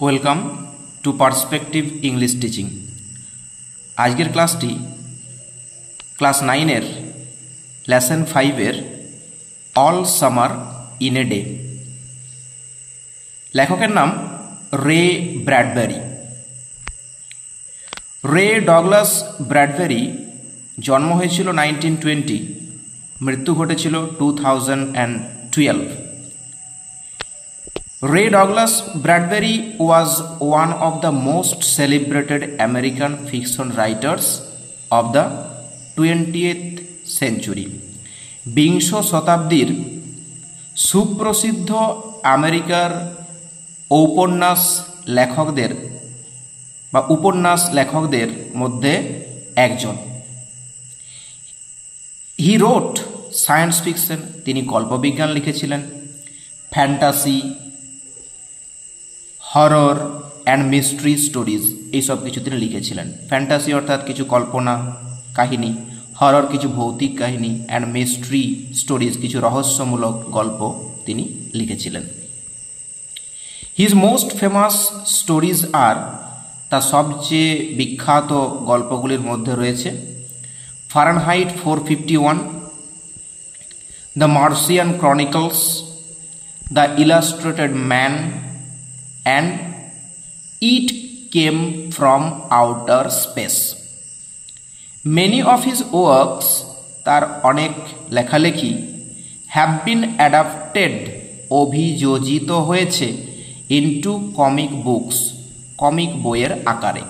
Welcome to perspective English teaching. আজকের ক্লাসটি class 9-এর লেসন 5-এর all summer in a day. লেখকের নাম রে ব্র্যাডবেরি। রে ডগলাস ব্র্যাডবেরি জন্ম হয়েছিল 1920, মৃত্যু ঘটেছিল 2012। Ray Douglas Bradbury was one of the most celebrated American fiction writers of the 20th century. বিংশ শতাব্দীর সুপ্রসিদ্ধ আমেরিকার উপন্যাস লেখকদের মধ্যে একজন। হি রোট সায়েন্স ফিকশন, তিনি কল্পবিজ্ঞান লিখেছিলেন, fantasy, horror and mystery stories, এইসব কিছু তিনি লিখেছিলেন। ফ্যান্টাসি অর্থাৎ কিছু কল্পনা কাহিনী, হরর কিছু ভৌতিক কাহিনী, অ্যান্ড মিস্ট্রি স্টোরিজ কিছু রহস্যমূলক গল্প তিনি লিখেছিলেন। His most famous stories are, তার সবচেয়ে বিখ্যাত গল্পগুলির মধ্যে রয়েছে Fahrenheit 451, the মার্সিয়ান Chronicles, the illustrated man, and It Came from Outer Space. Many of his works, তার অনেক লেখালেখি, have been adapted, অভিযোজিত হয়েছে into comic books, কমিক বইয়ের আকারে।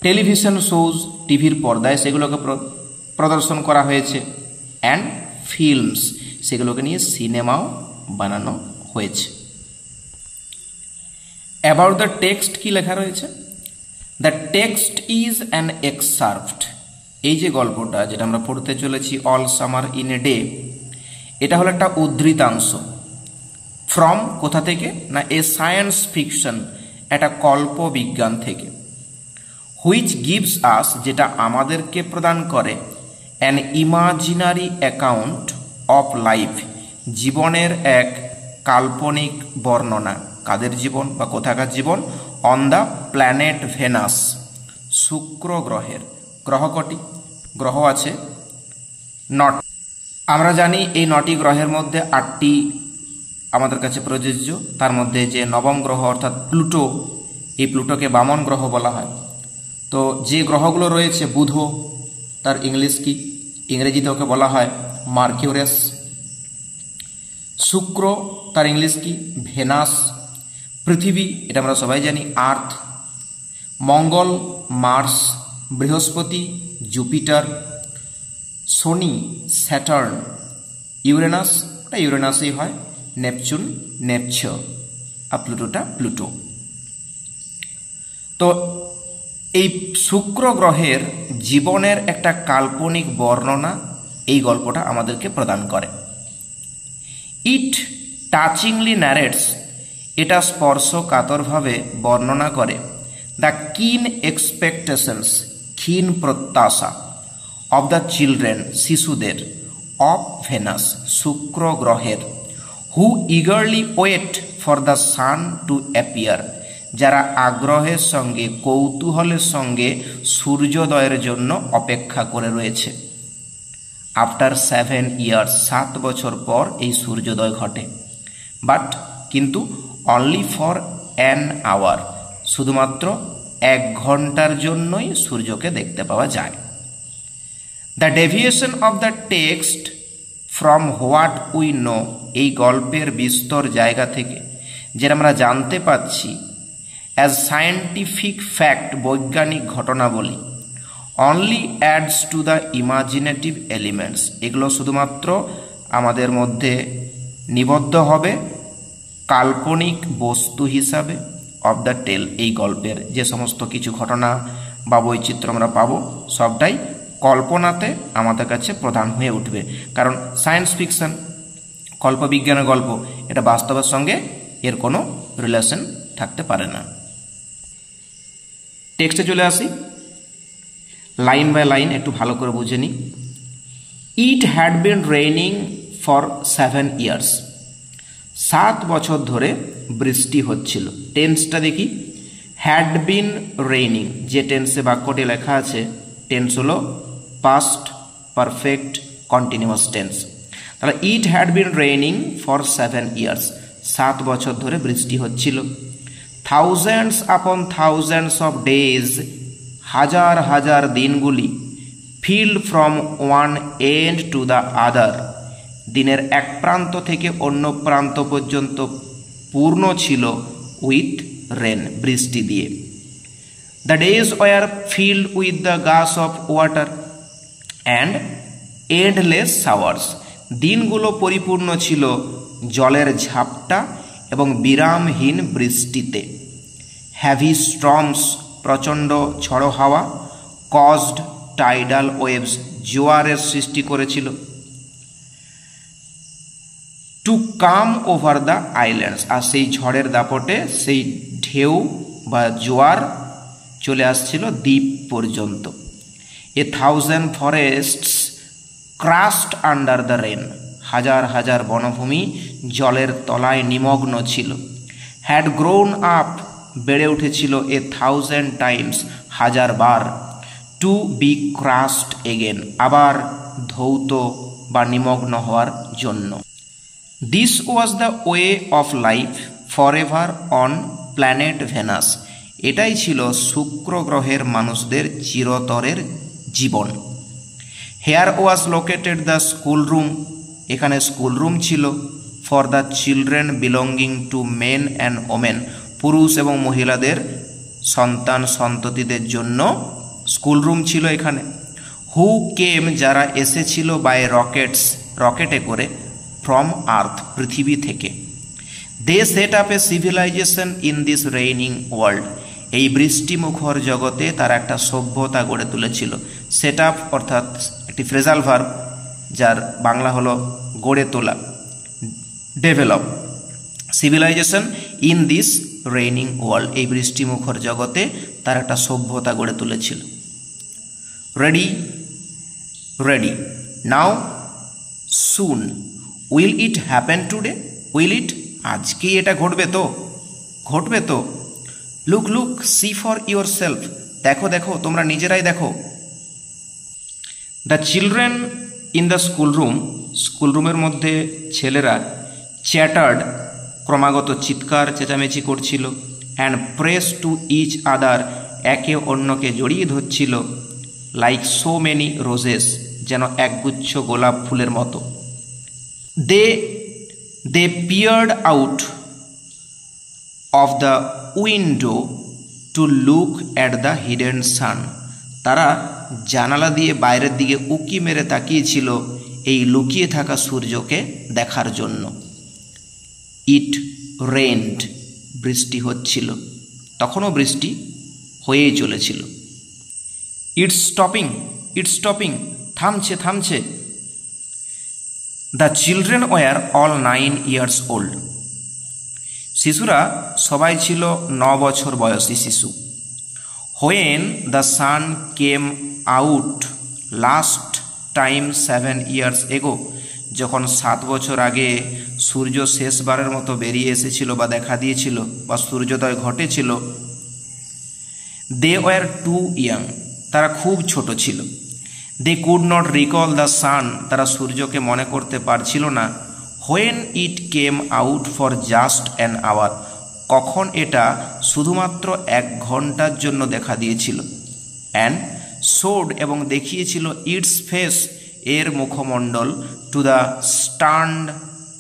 টেলিভিশন শোজ, টিভির পর্দায় সেগুলোকে প্রদর্শন করা হয়েছে, অ্যান্ড ফিল্মস, সেগুলোকে নিয়ে সিনেমাও বানানো হয়েছে। অ্যাবাউট দ্য টেক্সট কি লেখা রয়েছে? The text is an excerpt. এই যে গল্পটা যেটা আমরা পড়তে চলেছি, all summer in a day, এটা হলো একটা উদ্ধৃতাংশ। ফ্রম কোথা থেকে? না, এ সায়েন্স ফিকশন, একটা কল্পবিজ্ঞান থেকে। হুইচ গিভস আস, যেটা আমাদেরকে প্রদান করে, an imaginary account of life, জীবনের এক কাল্পনিক বর্ণনা। কাদের জীবন বা কোথাকার জীবন? অন দ্য প্ল্যানেট ভেনাস, শুক্র গ্রহের। গ্রহ কটি? গ্রহ আছে 9। আমরা জানি এই 9টি গ্রহের মধ্যে 8টি আমাদের কাছে প্রযোজ্য। তার মধ্যে যে 9ম গ্রহ অর্থাৎ প্লুটো, এই প্লুটোকে বামন গ্রহ বলা হয়। তো যে গ্রহগুলো রয়েছে, বুধ, তার ইংলিশ কি? ইংরেজিতে ওকে বলা হয় মার্কিউরাস। শুক্র, তার ইংলিশ কি? ভেনাস। পৃথিবী, এটা আমরা সবাই জানি, আর্থ। মঙ্গল, মার্স। বৃহস্পতি, জুপিটার। শনি, স্যাটার্ন। ইউরেনাস, ওটা ইউরেনাসই হয়। নেপচুন, নেপচার। আর প্লুটোটা প্লুটো। তো এই শুক্র গ্রহের জীবনের একটা কাল্পনিক বর্ণনা এই গল্পটা আমাদেরকে প্রদান করে। ইট টাচিংলি ন্যারেটস, এটা স্পর্শকাতরভাবে বর্ণনা করে, দ্য কিন এক্সপেকটেশনস, ক্ষীণ প্রত্যাশা, অব দ্য চিলড্রেন, শিশুদের, অফ ভেনাস, শুক্র গ্রহের, who eagerly wait for the sun to appear, যারা আগ্রহের সঙ্গে, কৌতূহলের সঙ্গে সূর্যোদয়ের জন্য অপেক্ষা করে রয়েছে। আফটার 7 ইয়ার্স, 7 বছর পর এই সূর্যোদয় ঘটে। বাট কিন্তু অনলি ফর অ্যান আওয়ার, শুধুমাত্র 1 ঘন্টার জন্যই সূর্যকে দেখতে পাওয়া যায়। The deviation of the text from what we know, এই গল্পের বিস্তর জায়গা থেকে যেটা আমরা জানতে পাচ্ছি অ্যাজ সায়েন্টিফিক ফ্যাক্ট, বৈজ্ঞানিক ঘটনাবলী, only adds to the imaginative elements, এগুলো শুধুমাত্র আমাদের মধ্যে নিবদ্ধ হবে কাল্পনিক বস্তু হিসাবে, অফ দ্য টেল, এই গল্পের যে সমস্ত কিছু ঘটনা বা বৈচিত্র্য আমরা পাবো সবটাই কল্পনাতে আমাদের কাছে প্রধান হয়ে উঠবে। কারণ সায়েন্স ফিকশন, কল্পবিজ্ঞানের গল্প, এটা বাস্তবের সঙ্গে এর কোনো রিলেশন থাকতে পারে না। টেক্সটে চলে আসি, লাইন বাই লাইন একটু ভালো করে বুঝে নিই। ইট had been raining for 7 years, 7 বছর ধরে বৃষ্টি হচ্ছিল। টেন্সটা দেখি, হ্যাড বিন রেইনিং, যে টেন্সে বাক্যটি লেখা আছে টেন্স হলো পাস্ট পারফেক্ট কন্টিনিউয়াস টেন্স। তাহলে it had been raining for 7 years, 7 বছর ধরে বৃষ্টি হচ্ছিল। থাউজেন্ডস আপন থাউজেন্ডস অফ ডেজ, হাজার হাজার দিনগুলি, filled from one end to the other, দিনের এক প্রান্ত থেকে অন্য প্রান্ত পর্যন্ত পূর্ণ ছিল উইথ রেন, বৃষ্টি দিয়ে। The days were filled with the gush of water and endless showers, দিনগুলো পরিপূর্ণ ছিল জলের ঝাপটা এবং বিরামহীন বৃষ্টিতে। হ্যাভি স্টর্মস, প্রচণ্ড ঝড়ো হাওয়া, কজড টাইডাল ওয়েভস, জোয়ারের সৃষ্টি করেছিল। To come over the islands, আর সেই ঝড়ের দাপটে সেই ঢেউ বা জোয়ার চলে আসছিল দ্বীপ পর্যন্ত। A thousand forests crushed under the rain, হাজার হাজার বনভূমি জলের তলায় নিমগ্ন ছিল। হ্যাড গ্রোন আপ, বেড়ে উঠেছিল এ থাউজেন্ড টাইমস, হাজার বার। টু বি ক্রাস্ট এগেন, আবার ধৌত বা নিমগ্ন হওয়ার জন্য। This was the way of life for ever on planet Venus, এটাই ছিল শুক্র গ্রহের মানুষদের চিরতরের জীবন। Here was located the school room, এখানে স্কুল রুম ছিল। For the children belonging to men and women, পুরুষ এবং মহিলাদের সন্তান সন্ততিদের জন্য স্কুল রুম ছিল এখানে। হু কেম, যারা এসেছিল বাই রকেটস, রকেটে করে, ফ্রম আর্থ, পৃথিবী থেকে। They set up a civilisation in this raining world, এই বৃষ্টিমুখর জগতে তারা একটা সভ্যতা গড়ে তুলেছিল। সেট আপ অর্থাৎ একটি ফ্রেজাল ভার্ব, যার বাংলা হলো গড়ে তোলা, develop. Civilisation in this raining world, এই বৃষ্টিমুখর জগতে তার একটা সভ্যতা গড়ে তুলেছিল। Ready, ready, now, soon, will it happen today, will it, আজকেই এটা ঘটবে তো, ঘটবে তো। Look look, see for yourself, দেখো দেখো, তোমরা নিজেরাই দেখো। The children in the school room, school রুমের মধ্যে ছেলেরা চ্যাটার্ড, ক্রমাগত চিৎকার চেঁচামেচি করছিল। And pressed to each other, একে অন্যকে জড়িয়ে ধরছিল। লাইক সো মেনি রোজেস, যেন একগুচ্ছ গোলাপ ফুলের মতো। They peered out of the window to look at the hidden sun, তারা জানালা দিয়ে বাইরের দিকে উকি মেরে তাকিয়েছিল এই লুকিয়ে থাকা সূর্যকে দেখার জন্য। ইট রেইনড, বৃষ্টি হচ্ছিল, তখনও বৃষ্টি হয়েই চলেছিল। ইটস স্টপিং, ইটস স্টপিং, থামছে থামছে। The children were all 9 years old, শিশুরা সবাই ছিল 9 বছর বয়সী শিশু। When the San came out last time 7 years ago, যখন 7 বছর আগে সূর্য শেষবারের মতো বেরিয়ে এসেছিল বা দেখা দিয়েছিল বা সূর্যোদয় ঘটেছিল। দে ওয়ার টু ইয়াং, তারা খুব ছোট ছিল। They could not recall the sun, তারা সূর্যকে মনে করতে পারছিল না। When it came out for just an hour, কখন এটা শুধুমাত্র 1 ঘন্টার জন্য দেখা দিয়েছিল। অ্যান্ড শোড, এবং দেখিয়েছিল ইটস ফেস, এর মুখমণ্ডল, টু দ্য স্টান্ড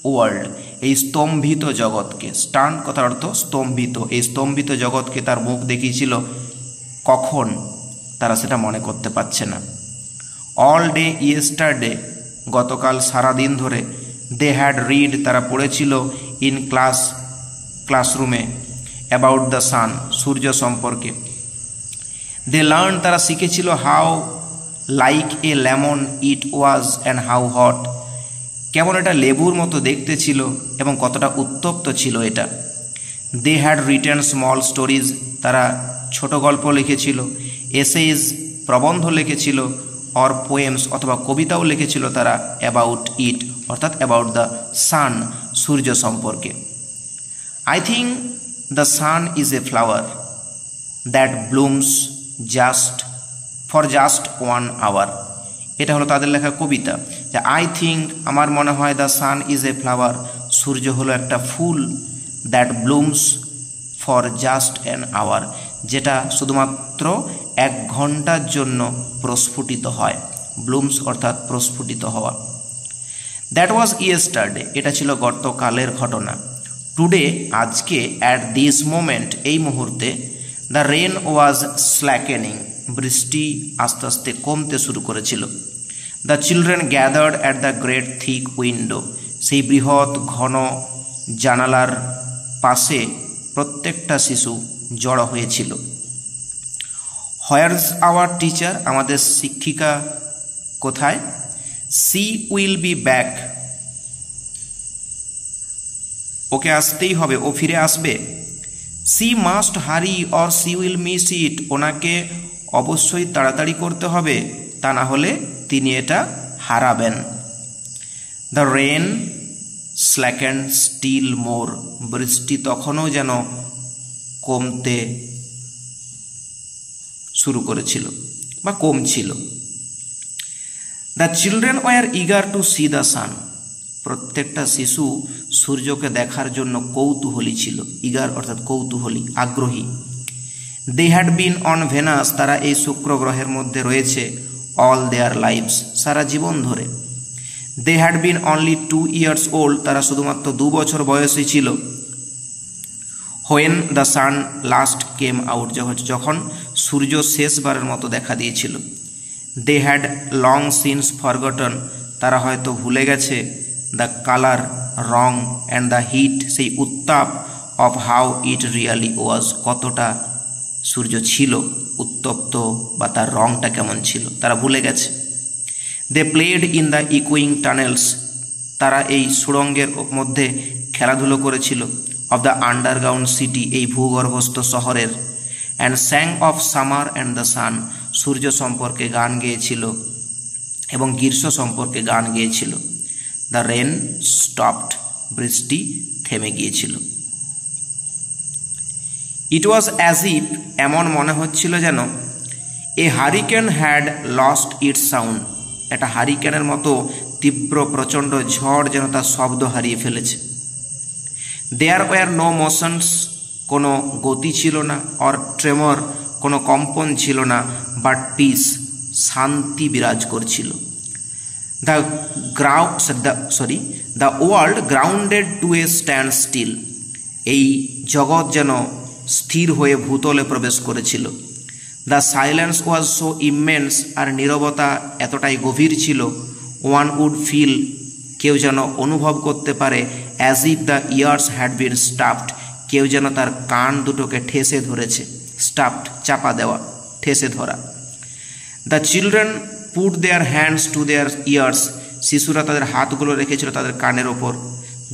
ওয়ার্ল্ড, এই স্তম্ভিত জগৎকে। স্টান্ড কথার অর্থ স্তম্ভিত, এই স্তম্ভিত জগৎকে তার মুখ দেখিয়েছিল। কখন তারা সেটা মনে করতে পারছে না। অল ডে ইয়েস্টারডে, গতকাল সারাদিন ধরে। দে হ্যাড রিড, তারা পড়েছিল। ইন ক্লাসরুমে। অ্যাবাউট দ্য সান, সূর্য সম্পর্কে। দে লার্ন, তারা শিখেছিল। How like a lemon it was and how hot, কেমন এটা লেবুর মতো দেখতে ছিল এবং কতটা উত্তপ্ত ছিল এটা। They had written small stories, তারা ছোট গল্প লিখেছিল। এসেজ, প্রবন্ধ লিখেছিল। অর পোয়েমস, অথবা কবিতাও লিখেছিল তারা। অ্যাবাউট ইট, অর্থাৎ অ্যাবাউট দ্য সান, সূর্য সম্পর্কে। I think the sun is a flower that blooms for just 1 hour. এটা হলো তাদের লেখা কবিতা, যে আই থিঙ্ক আমার মনে হয় the sun is a flower, সূর্য হলো একটা ফুল, that blooms for just an hour, যেটা শুধুমাত্র 1 ঘন্টার জন্য প্রস্ফুটিত হয়। ব্লুমস অর্থাৎ প্রস্ফুটিত হওয়া। দ্যাট ওয়াজ ইয়েস্টারডে, এটা ছিল গতকালের ঘটনা। টুডে, আজকে, অ্যাট দিস মোমেন্ট, এই মুহূর্তে, দ্য রেন ওয়াজ স্ল্যাকেনিং, বৃষ্টি আস্তে আস্তে কমতে শুরু করেছিল। The children gathered at the great thick window, সেই বৃহৎ ঘন জানালার পাশে প্রত্যেকটা শিশু জড়ো হয়েছিল। হোয়ারস আওয়ার টিচার, আমাদের শিক্ষিকা কোথায়? She will be back, okay আসতেই হবে, ও ফিরে আসবে। She must hurry or she will miss it, ওনাকে অবশ্যই তাড়াতাড়ি করতে হবে, তা না হলে তিনি এটা হারাবেন। The rain slackened still more, বৃষ্টি তখনও যেন কমতে শুরু করেছিল বা কমছিল। The children were eager to see the sun, প্রত্যেকটা শিশু সূর্যকে দেখার জন্য কৌতূহলী ছিল। ইগার অর্থাৎ কৌতূহলী, আগ্রহী। They had been on Venus, তারা এই শুক্র গ্রহের মধ্যে রয়েছে অল দেয়ার লাইভস, সারা জীবন ধরে। They had been only 2 years old, তারা শুধুমাত্র 2 বছর বয়সী ছিল। When the sun last came out, যখন সূর্য শেষবারের মতো দেখা দিয়েছিল। They had long since forgotten, তারা হয়তো ভুলে গেছে দ্য কালার, রং, অ্যান্ড দ্য হিট, সেই উত্তাপ, of how it really was, কতটা সূর্য ছিল উত্তপ্ত বা তার রংটা কেমন ছিল, তারা ভুলে গেছে। দে প্লেড ইন দ্য ইকোয়িং টানেলস, তারা এই সুড়ঙ্গের মধ্যে খেলাধুলো করেছিল। অফ দ্য আন্ডারগ্রাউন্ড সিটি, এই ভূগর্ভস্থ শহরের। And sang of summer and the sun, সূর্য সম্পর্কে গান গেয়েছিল এবং গ্রীষ্ম সম্পর্কে গান গেয়েছিল। দ্য রেন স্টপড, বৃষ্টি থেমে গিয়েছিল। ইট ওয়াজ অ্যাজ ইফ, এমন মনে হচ্ছিল যেন a hurricane had lost its sound, একটা হারিকেনের মতো তীব্র প্রচণ্ড ঝড় যেন তার শব্দ হারিয়ে ফেলেছে। দেয়ার ওয়ার নো মোশনস, কোনো গতি ছিল না, অর ট্রেমর, কোনো কম্পন ছিল না, বাট পিস, শান্তি বিরাজ করছিল। The world grounded to a stand still, এই জগৎ যেন স্থির হয়ে ভূতলে প্রবেশ করেছিল। The silence was so immense, আর নীরবতা এতটাই গভীর ছিল। ওয়ান উড ফিল, কেউ যেন অনুভব করতে পারে, as if the years had been stuffed, কেউ যেন তার কান দুটোকে ঠেসে ধরেছে। স্টাফড, চাপা দেওয়া, ঠেসে ধরা। The children put their hands to their years, শিশুরা তাদের হাতগুলো রেখেছিল তাদের কানের ওপর।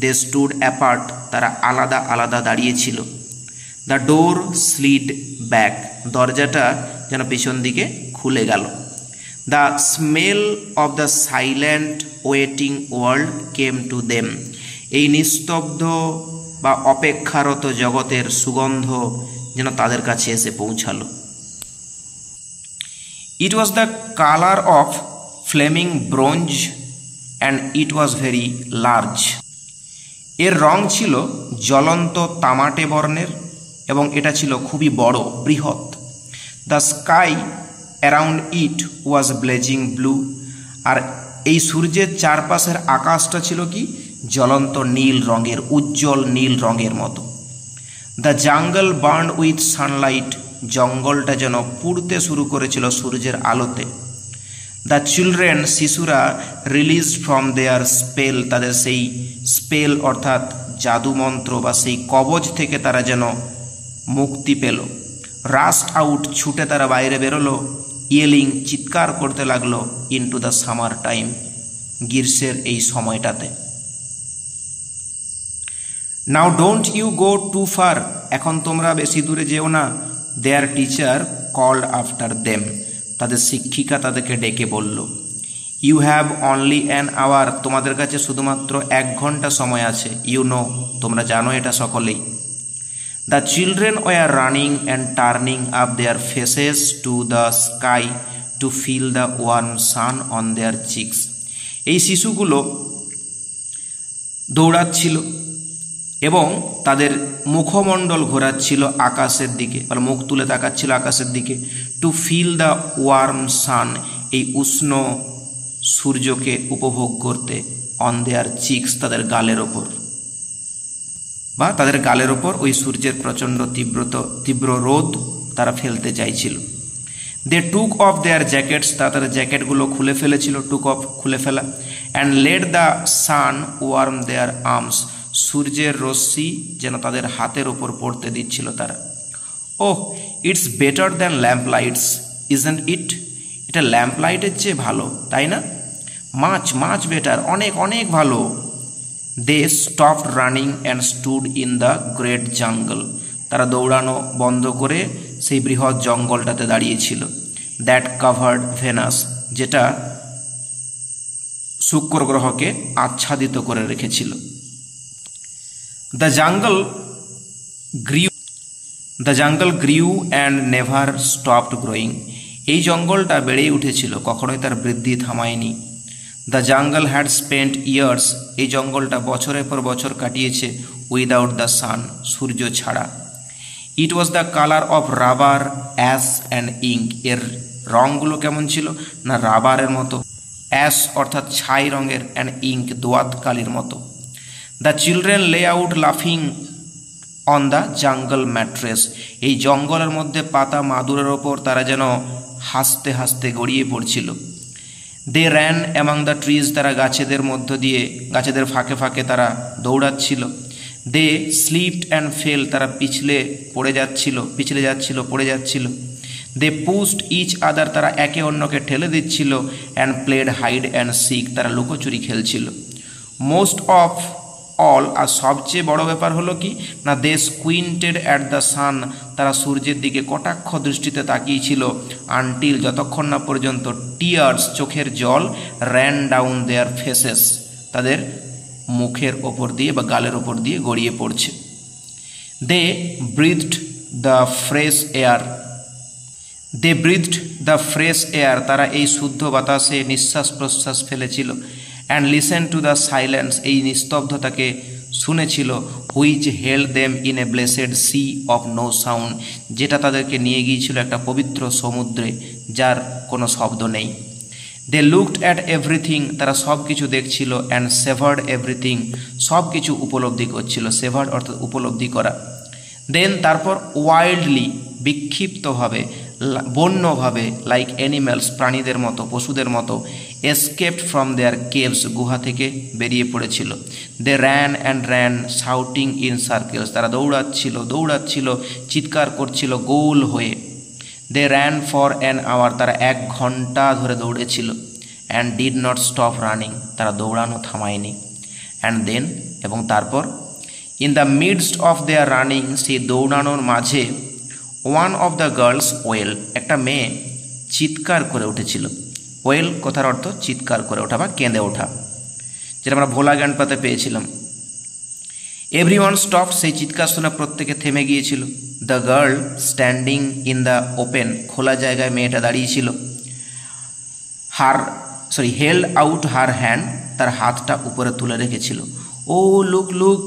দে স্টুড অ্যাপার্ট, তারা আলাদা আলাদা দাঁড়িয়েছিল। দ্য ডোর স্লিড ব্যাক, দরজাটা যেন পিছন দিকে খুলে গেল। The smell of the silent waiting world came to them, এই নিস্তব্ধ বা অপেক্ষারত জগতের সুগন্ধ যেন তাদের কাছে এসে পৌঁছালো। It was the colour of flaming bronze and it was very large, এর রং ছিল জ্বলন্ত তামাটে বর্ণের এবং এটা ছিল খুবই বড়, বৃহৎ। The sky around it was blazing blue, আর এই সূর্যের চারপাশের আকাশটা ছিল কি জ্বলন্ত নীল রঙের, উজ্জ্বল নীল রঙের মতো। The jungle burn with Sunlight, জঙ্গলটা যেন পুড়তে শুরু করেছিল সূর্যের আলোতে। দ্য চিলড্রেন, শিশুরা রিলিজড ফ্রম দেয়ার স্পেল, তাদের সেই স্পেল অর্থাৎ জাদুমন্ত্র বা সেই কবচ থেকে তারা যেন মুক্তি পেল। রাস্ট আউট, ছুটে তারা বাইরে বেরোলো। ইয়েলিং, চিৎকার করতে লাগলো। ইনটু দ্য সামার টাইম, গ্রীষ্মের এই সময়টাতে। Now don't you go too far, এখন তোমরা বেশি দূরে যেও না। Their teacher called after them, তাদের শিক্ষিকা তাদেরকে ডেকে বলল। You have only an hour, তোমাদের কাছে শুধুমাত্র 1 ঘন্টা সময় আছে। ইউ নো, তোমরা জানো এটা সকলেই। The children were running and turning up their faces to the sky to feel the warm sun on their cheeks. এই শিশুগুলো দৌড়াচ্ছিল এবং তাদের মুখমণ্ডল ঘোরাচ্ছিল আকাশের দিকে, মানে মুখ তুলে তাকাচ্ছিল আকাশের দিকে। To feel the warm sun, এই উষ্ণ সূর্যকে উপভোগ করতে। অন দেয়ার চিক্স, তাদের গালের ওপর, বা তাদের গালের ওপর ওই সূর্যের প্রচণ্ড তীব্র রোদ তারা ফেলতে চাইছিল। দে টুক অফ দেয়ার জ্যাকেটস, তাদের জ্যাকেটগুলো খুলে ফেলেছিল, টুক অফ খুলে ফেলা। And let the sun warm their arms, সূর্যের রশ্মি যেন তাদের হাতের ওপর পড়তে দিচ্ছিল তারা। Oh, it's better than lamp lights isn't it, এটা ল্যাম্প লাইটের চেয়ে ভালো, তাই না? মাচ মাচ বেটার, অনেক অনেক ভালো। They stopped running and stood in the great jungle, তারা দৌড়ানো বন্ধ করে সেই বৃহৎ জঙ্গলটাতে দাঁড়িয়েছিল। দ্যাট কাভার্ড ভেনাস, যেটা শুক্র গ্রহকে আচ্ছাদিত করে রেখেছিল। The jungle grew and never stopped growing, এই জঙ্গলটা বেড়েই উঠেছিল, কখনোই তার বৃদ্ধি থামায়নি। The jungle had spent years, এই জঙ্গলটা বছরের পর বছর কাটিয়েছে। উইদাউট দ্য সান, সূর্য ছাড়া। It was the colour of rubber ash and ink, এর রঙগুলো কেমন ছিল না রাবারের মতো, অ্যাশ অর্থাৎ ছাই রঙের, অ্যান্ড ইঙ্ক দোয়াত কালির মতো। দ্য চিলড্রেন লে আউট লাফিং অন দ্য জাঙ্গল ম্যাট্রেস, এই জঙ্গলের মধ্যে পাতা মাদুরের ওপর তারা যেন হাসতে হাসতে গড়িয়ে পড়ছিল। দে র্যান অ্যামাং দ্য ট্রিজ, তারা গাছেদের মধ্য দিয়ে, গাছেদের ফাঁকে ফাঁকে তারা দৌড়াচ্ছিল। দে স্লিপড অ্যান্ড ফেল, তারা পিছলে যাচ্ছিল পড়ে যাচ্ছিল। দে পুস্ট ইচ আদার, তারা একে অন্যকে ঠেলে দিচ্ছিল। And played hide and seek, তারা লুকোচুরি খেলছিল। মোস্ট অফ অল, আর সবচেয়ে বড় ব্যাপার হলো কি না দে স্কুইন্টেড অ্যাট দ্য সান, তারা সূর্যের দিকে কটাক্ষ দৃষ্টিতে তাকিয়েছিল। আনটিল, যতক্ষণ না পর্যন্ত টিয়ার্স, চোখের জল, র্যান ডাউন দেয়ার ফেসেস, তাদের মুখের ওপর দিয়ে বা গালের ওপর দিয়ে গড়িয়ে পড়ছে। They breathed the fresh air, তারা এই শুদ্ধ বাতাসে নিঃশ্বাস প্রশ্বাস ফেলেছিল। And listen to the silence, এই নিস্তব্ধতাকে শুনেছিল। Which held them in a blessed sea of no sound, যেটা তাদেরকে নিয়ে গিয়েছিল একটা পবিত্র সমুদ্রে যার কোনো শব্দ নেই। দে লুকড অ্যাট এভরিথিং, তারা সব কিছু দেখছিল। অ্যান্ড সেভার্ড এভরিথিং, সব কিছু উপলব্ধি করছিল। সেভার্ড অর্থাৎ উপলব্ধি করা। দেন তারপর ওয়াইল্ডলি, বিক্ষিপ্তভাবে, বন্যভাবে, লাইক অ্যানিম্যালস, প্রাণীদের মতো, পশুদের মতো, এসকেপড ফ্রম দেয়ার কেভস, গুহা থেকে বেরিয়ে পড়েছিল। They ran and ran shouting in circles, তারা দৌড়াচ্ছিল, চিৎকার করছিল গোল হয়ে। They ran for an hour, তারা 1 ঘন্টা ধরে দৌড়েছিল। And did not stop running, তারা দৌড়ানো থামায়নি। অ্যান্ড দেন, এবং তারপর, in the midst of their running, সেই দৌড়ানোর মাঝে, one of the girls wail, একটা মেয়ে চিৎকার করে উঠেছিল। ওয়েল কথার অর্থ চিৎকার করে ওঠা বা কেঁদে ওঠা, যেটা আমরা ভোলা জ্ঞান পাতে পেয়েছিলাম। এভরিওয়ান স্টপ, সেই চিৎকার শুনে প্রত্যেকে থেমে গিয়েছিল। The girl standing in the open, খোলা জায়গায় মেয়েটা দাঁড়িয়েছিল। হেল্ড আউট হার হ্যান্ড, তার হাতটা উপরে তুলে রেখেছিল। ও লুক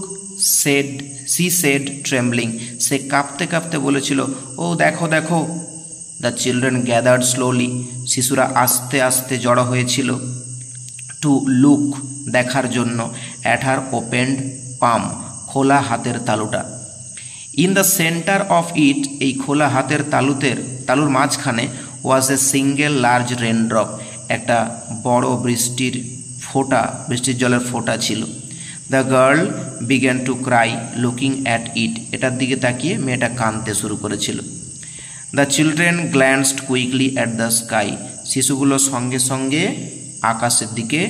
সি সেড ট্রেম্বলিং, সে কাঁপতে কাঁপতে বলেছিল, ও দেখো দেখো। দ্য চিলড্রেন গ্যাদার্ড স্লোলি, শিশুরা আস্তে আস্তে জড়ো হয়েছিল। টু লুক, দেখার জন্য। অ্যাট হার ওপেন্ড পাম, খোলা হাতের তালুটা। In the centre of it, এই খোলা হাতের তালুর মাঝখানে, was a single large raindrop, একটা বড় বৃষ্টির জলের ফোঁটা ছিল। The girl began to cry looking at it, এটার দিকে তাকিয়ে মেয়েটা কাঁদতে শুরু করেছিল। The children glanced quickly at the sky, শিশুগুলো সঙ্গে সঙ্গে আকাশের দিকে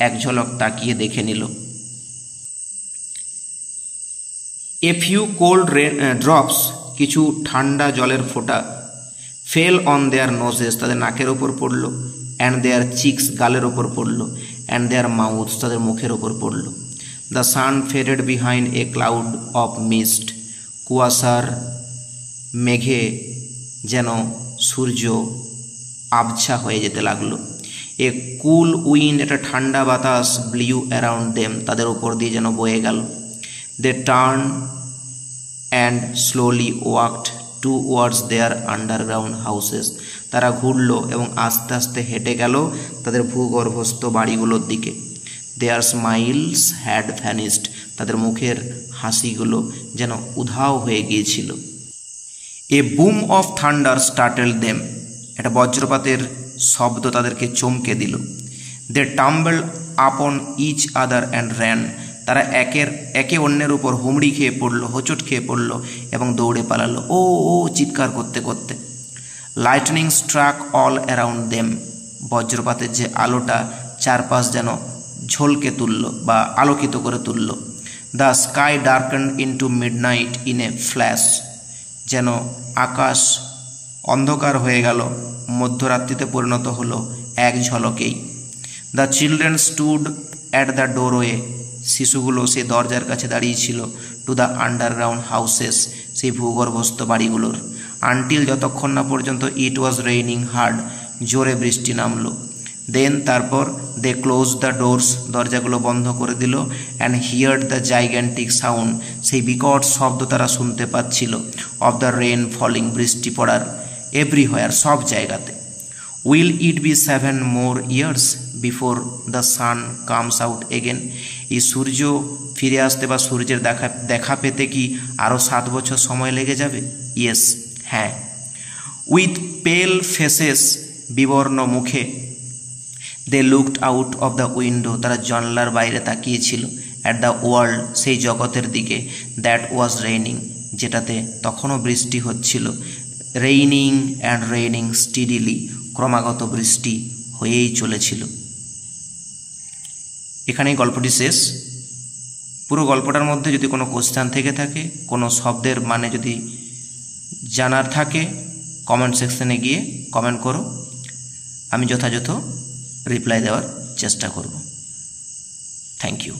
এক ঝলক তাকিয়ে দেখে নিল। এ ফিউ কোল্ড ড্রপস, কিছু ঠান্ডা জলের ফোঁটা, ফেল অন দেয়ার নোজেস, তাদের নাকের ওপর পড়ল। অ্যান্ড দেয়ার চিক্স গালের ওপর পড়ল, অ্যান্ড দেয়ার মাউথস তাদের মুখের ওপর পড়ল। The sun faded behind A cloud of mist, কুয়াশার মেঘে যেন সূর্য আবছা হয়ে যেতে লাগলো। এ কুল উইন্ড, একটা ঠান্ডা বাতাস, ব্লিউ অ্যারাউন্ড দেম তাদের ওপর দিয়ে যেন বয়ে গেল। They turn and slowly walked towards their underground houses, তারা ঘুরল এবং আস্তে আস্তে হেঁটে গেল তাদের ভূগর্ভস্থ বাড়িগুলোর দিকে। দেয়ার স্মাইলস হ্যাড ভ্যানিসড, তাদের মুখের হাসিগুলো যেন উধাও হয়ে গিয়েছিল। এ বুম অফ থান্ডার স্টার্টেল দেম, একটা বজ্রপাতের শব্দ তাদেরকে চমকে দিল। দে টাম্বল আপন ইচ আদার অ্যান্ড র্যান, তারা একে অন্যের উপর হুমড়ি খেয়ে পড়লো, হোঁচট খেয়ে পড়লো এবং দৌড়ে পালালো ও ও চিৎকার করতে করতে। Lightning struck all around them, বজ্রপাতের যে আলোটা চারপাশ যেন ঝলকে তুলল বা আলোকিত করে তুলল। The sky darkened into midnight in a flash, যেন আকাশ অন্ধকার হয়ে গেল, মধ্যরাত্রিতে পরিণত হলো এক ঝলকেই। The children stood at the doorway, শিশুগুলো সেই দরজার কাছে দাঁড়িয়েছিল। টু দ্য আন্ডারগ্রাউন্ড হাউসেস, সেই ভূগর্ভস্থ বাড়িগুলোর। আনটিল, যতক্ষণ না পর্যন্ত ইট ওয়াজ রেইনিং হার্ড, জোরে বৃষ্টি নামলো। দেন তারপর দে ক্লোজ দ্য ডোরস, দরজাগুলো বন্ধ করে দিল। And heard the gigantic sound, সেই বিকট শব্দ তারা শুনতে পাচ্ছিল। অফ দ্য রেন ফলিং, বৃষ্টি পড়ার এভরিহোয়ার, সব জায়গাতে। Will it be 7 more years before the sun comes out again, এই সূর্য ফিরে আসতে বা সূর্যের দেখা পেতে কি আরও 7 বছর সময় লেগে যাবে? ইয়েস, হ্যাঁ। উইথ পেল ফেসেস, বিবর্ণ মুখে। They looked out of the window, তারা জানলার বাইরে তাকিয়েছিল। অ্যাট দ্য ওয়ার্ল্ড, সেই জগতের দিকে। দ্যাট ওয়াজ রেইনিং, যেটাতে তখনও বৃষ্টি হচ্ছিল। রেইনিং অ্যান্ড রেইনিং স্টিডিলি, ক্রমাগত বৃষ্টি হয়েই চলেছিল। এখানেই গল্পটি শেষ। পুরো গল্পটার মধ্যে যদি কোনো কোশ্চেন থেকে থাকে, কোনো শব্দের মানে যদি জানার থাকে, কমেন্ট সেকশনে গিয়ে কমেন্ট করো, আমি যথাযথ রিপ্লাই দেওয়ার চেষ্টা করব। Thank you.